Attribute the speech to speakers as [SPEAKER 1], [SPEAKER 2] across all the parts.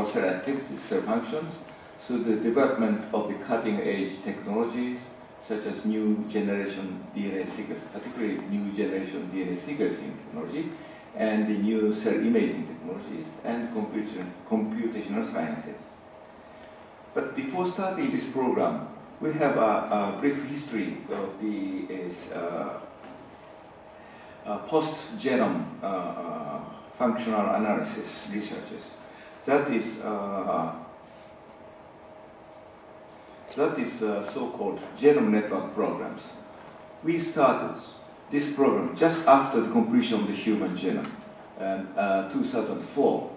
[SPEAKER 1] or cell activities, cell functions, through the development of the cutting-edge technologies, such as new generation DNA sequencing, particularly new generation DNA sequencing technology, and the new cell imaging technologies, and computational sciences. But before starting this program, we have a brief history of the post-genome functional analysis researches. That is so-called genome network programs. We started this program just after the completion of the human genome in 2004.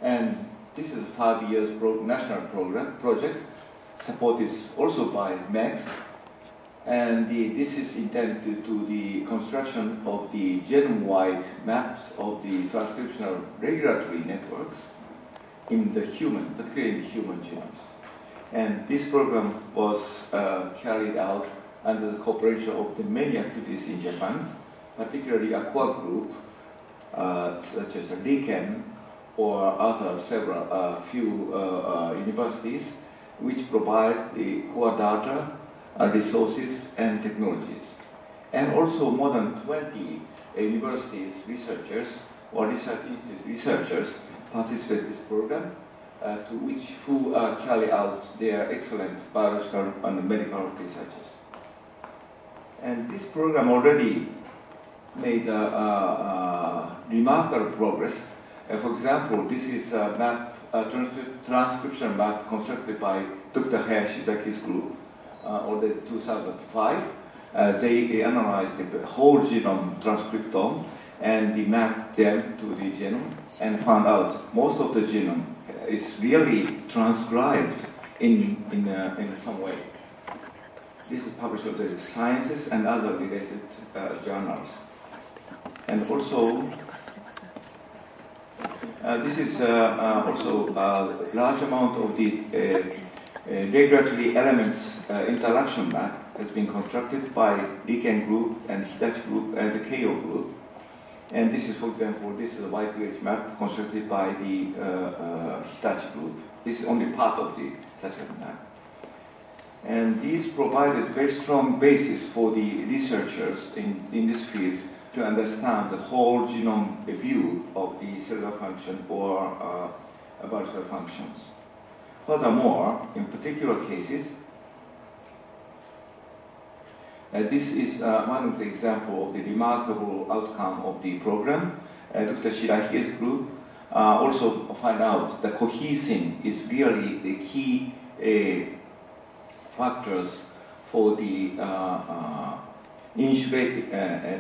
[SPEAKER 1] And this is a 5 years national project, supported also by MEX. And this is intended to the construction of the genome-wide maps of the transcriptional regulatory networks in the human, particularly in the human genomes. And this program was carried out under the cooperation of the many activities in Japan, particularly a core group such as RIKEN or other few universities, which provide the core data, resources, and technologies. And also more than 20 universities, researchers, or research institute researchers participate in this program, who carry out their excellent biological and medical researches. And this program already made remarkable progress. For example, this is a map, transcription map constructed by Dr. Hayashizaki's group already 2005. They analyzed the whole genome transcriptome and they mapped them to the genome and found out most of the genome is really transcribed in some way. This is published in the Sciences and other related journals. And also, this is also a large amount of the regulatory elements interaction map has been constructed by RIKEN group and Hitachi group and the KO group. And this is, for example, this is a Y2H map constructed by the Hitachi group. This is only part of the such a map. And these provide a very strong basis for the researchers in this field to understand the whole genome view of the cellular function or biological functions. Furthermore, in particular cases, this is one of the examples of the remarkable outcome of the program. Dr. Shirahie's group also find out that cohesin is really the key factors for the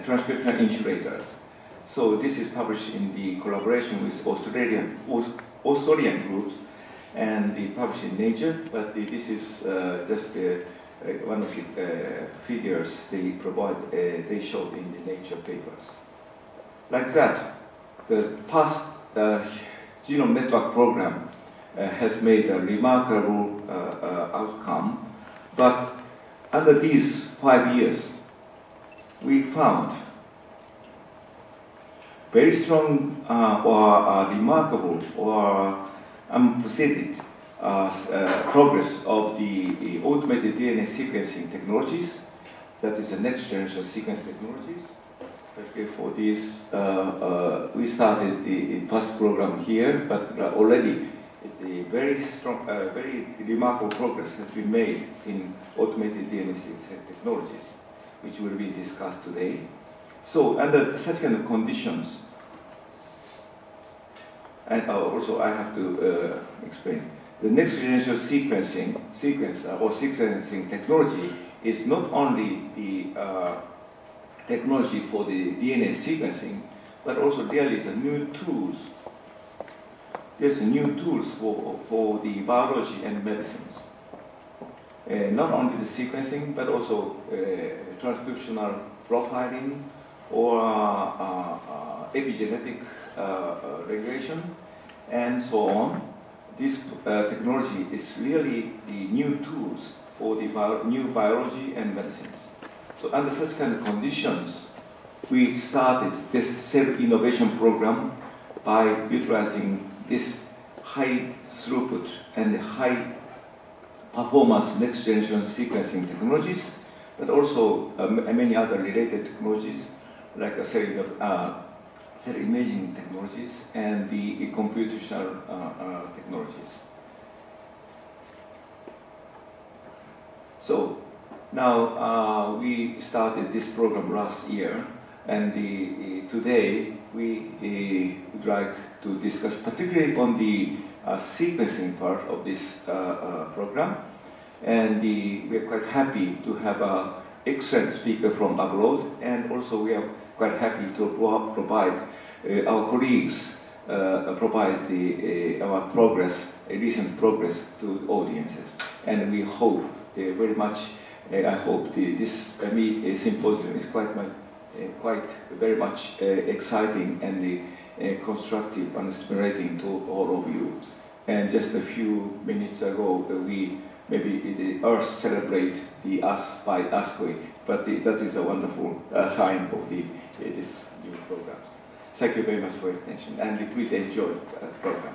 [SPEAKER 1] transcription insulators. So this is published in the collaboration with Australian groups, and they published in Nature, but this is just one of the figures they provide, they showed in the Nature papers. Like that, the past genome network program has made a remarkable outcome, but under these 5 years, we found very strong or remarkable or unprecedented progress of the automated DNA sequencing technologies, that is the next generation sequence technologies. Okay, for this, we started the past program here, but already the very strong, very remarkable progress has been made in automated DNA sequencing technologies, which will be discussed today. So under such kind of conditions, and also I have to explain, the next generation sequencing technology is not only the technology for the DNA sequencing, but also there is a new tools. There's new tools for the biology and medicines. Not only the sequencing, but also transcriptional profiling or epigenetic regulation, and so on. This technology is really the new tools for the new biology and medicines. So under such kind of conditions, we started this cell innovation program by utilizing this high throughput and high performance next generation sequencing technologies, but also many other related technologies like cell imaging technologies and the computational technologies. So now we started this program last year, and today we would like to discuss particularly on the sequencing part of this program. And we are quite happy to have an excellent speaker from abroad, and also we are quite happy to provide our colleagues provide our progress, recent progress to the audiences. And we hope very much, I hope this symposium is quite very much exciting and constructive and stimulating to all of you. And just a few minutes ago, maybe the Earth celebrate the Earth by earthquake, but that is a wonderful sign of these new programs. Thank you very much for your attention, and please enjoy the program.